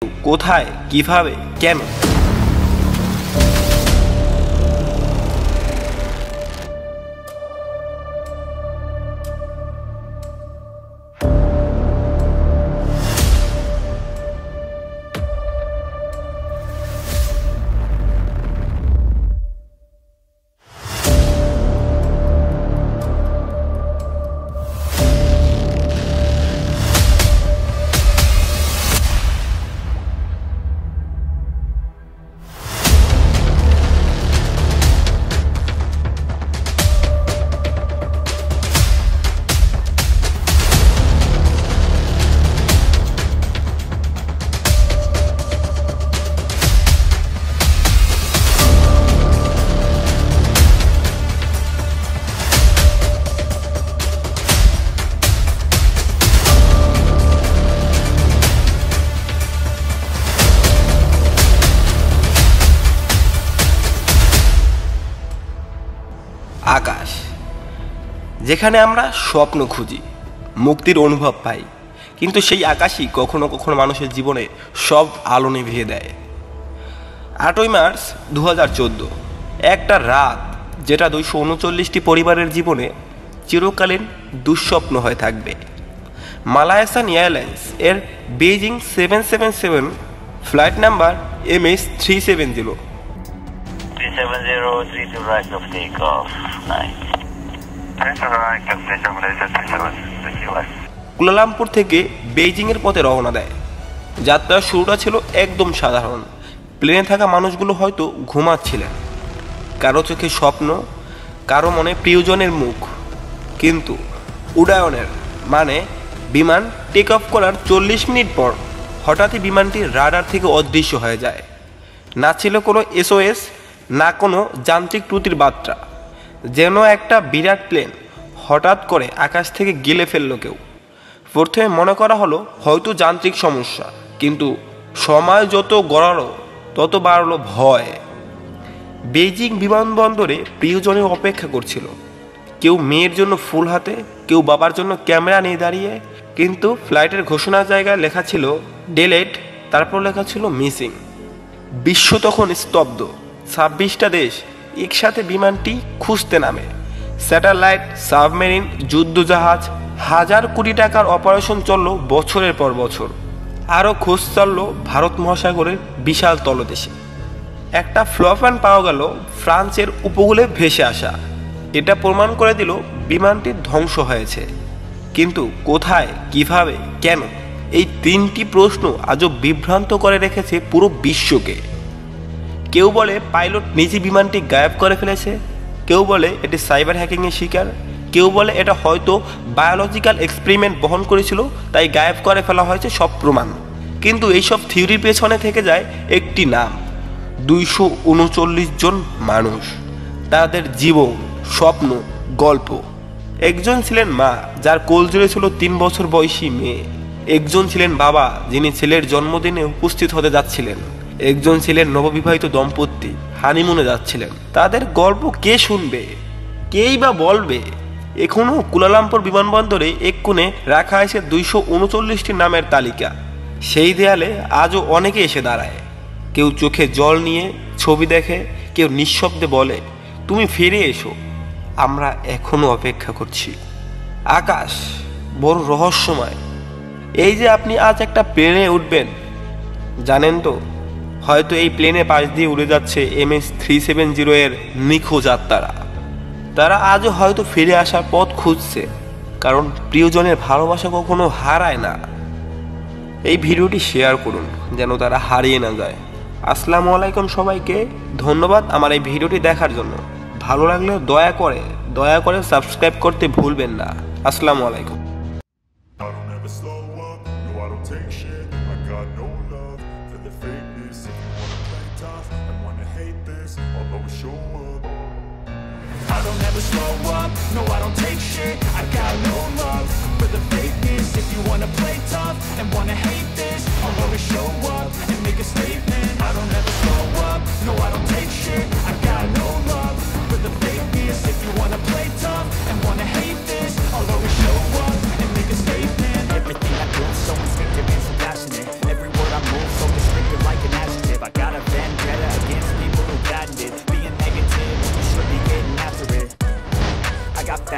কোথায়, কিভাবে, কেন? আকাশ, যেখানে আমরা স্বপ্ন খুঁজি, মুক্তির অনুভব পাই, কিন্তু সেই আকাশই কখনো কখনো মানুষের জীবনে সব আলো নিভিয়ে দেয়। 8ই মার্চ 2014, একটা রাত যেটা 239টি পরিবারের জীবনে চিরকালীন দুঃস্বপ্ন হয়ে থাকবে। মালয়েশিয়ান এয়ারলাইন্স এর Beijing 777 flight number MH370 370, 32 right of takeoff, 9. Kuala Lumpur থেকে বেইজিংয়ের পথে রওনা দেয়। যাত্রার শুরুটা ছিল একদম সাধারণ। প্লেনে থাকা মানুষগুলো হয়তো ঘুমাচ্ছিলেন, কারো চোখে স্বপ্ন, কারো মনে প্রিয়জনের মুখ। কিন্তু উডায়নের মানে বিমান টেক অফ করার 40 মিনিট পর হঠাৎই বিমানটি রাডার থেকে অদৃশ্য হয়ে যায়। না ছিল কোনো SOS, না কোনো যান্ত্রিক ত্রুটির বার্তা। যেন একটা বিরাট প্লেন হঠাৎ করে আকাশ থেকে গিলে ফেলল কেউ। প্রথমে মনে করা হলো হয়তো যান্ত্রিক সমস্যা, কিন্তু সময় যত গড়ালো তত বাড়লো ভয়। বেইজিং বিমানবন্দরে প্রিয়জনের অপেক্ষা করছিল। কেউ মেয়ের জন্য ফুল হাতে, কেউ বাবার জন্য ক্যামেরা নিয়ে দাঁড়িয়ে। কিন্তু ফ্লাইটের ঘোষণার জায়গায় লেখা ছিল ডিলেড, তারপর লেখা ছিল মিসিং। বিশ্ব তখন স্তব্ধ। 26টা দেশ একসাথে বিমানটি খুঁজতে নামে। স্যাটেলাইট, সাবমেরিন, যুদ্ধজাহাজ, হাজার কোটি টাকার অপারেশন চলল বছরের পর বছর। আরও খোঁজ চলল ভারত মহাসাগরের বিশাল তলদেশে। একটা ফ্লোফান পাওয়া গেল ফ্রান্সের উপকূলে ভেসে আসা। এটা প্রমাণ করে দিল বিমানটি ধ্বংস হয়েছে। কিন্তু কোথায়, কিভাবে, কেন? এই 3টি প্রশ্ন আজও বিভ্রান্ত করে রেখেছে পুরো বিশ্বকে। কেউ বলে পাইলট নিজে বিমানটি গায়েব করে ফেলেছে, কেউ বলে এটি সাইবার হ্যাকিংয়ের শিকার, কেউ বলে এটা হয়তো বায়োলজিক্যাল এক্সপেরিমেন্ট বহন করেছিল, তাই গায়েব করে ফেলা হয়েছে সব প্রমাণ। কিন্তু এইসব থিওরির পেছনে থেকে যায় একটি নাম, 239 জন মানুষ, তাদের জীবন, স্বপ্ন, গল্প। একজন ছিলেন মা, যার কোল জুড়ে ছিল 3 বছর বয়সী মেয়ে। একজন ছিলেন বাবা, যিনি ছেলের জন্মদিনে উপস্থিত হতে যাচ্ছিলেন। একজন ছিলেন নববিবাহিত দম্পতি, হানিমুনে যাচ্ছিলেন। তাদের গল্প কে শুনবে, কেই বা বলবে? এখনো কুয়ালালামপুর বিমানবন্দরে এক কোণে রাখা আছে 239টি নামের তালিকা। সেই দেয়ালে আজও অনেকে এসে দাঁড়ায়। কেউ চোখে জল নিয়ে ছবি দেখে, কেউ নিঃশব্দে বলে তুমি ফিরে এসো, আমরা এখনো অপেক্ষা করছি। আকাশ বড় রহস্যময়। এই যে আপনি আজ একটা প্লেনে উঠবেন, জানেন তো হয়তো এই প্লেনে পাশ দিয়ে উড়ে যাচ্ছে MH370 এর নিখোঁজ আত্মারা। তারা আজও হয়তো ফিরে আসার পথ খুঁজছে, কারণ প্রিয়জনের ভালোবাসা কখনো হারায় না। এই ভিডিওটি শেয়ার করুন যেন তারা হারিয়ে না যায়। আসসালামু আলাইকুম সবাইকে, ধন্যবাদ আমার এই ভিডিওটি দেখার জন্য। ভালো লাগলে দয়া করে সাবস্ক্রাইব করতে ভুলবেন না। আসসালামু আলাইকুম। I don't ever slow up, no I don't take shit. I got no love for the fakeness. If you wanna play tough and wanna hate this, I'll always show up and make a statement. I don't ever slow up, no I don't take shit. I got no love for the fakeness. If you wanna play tough and wanna hate this, I'll always show up and make a statement. Everything I do so instinctive and so passionate. Every word I move so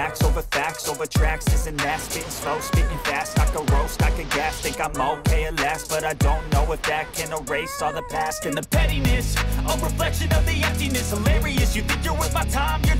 facts over tracks. Isn't that spitting slow, spitting fast? I could roast, I could gas. Think I'm okay at last, but I don't know if that can erase all the past. And the pettiness, a reflection of the emptiness. Hilarious, you think you're worth my time, you're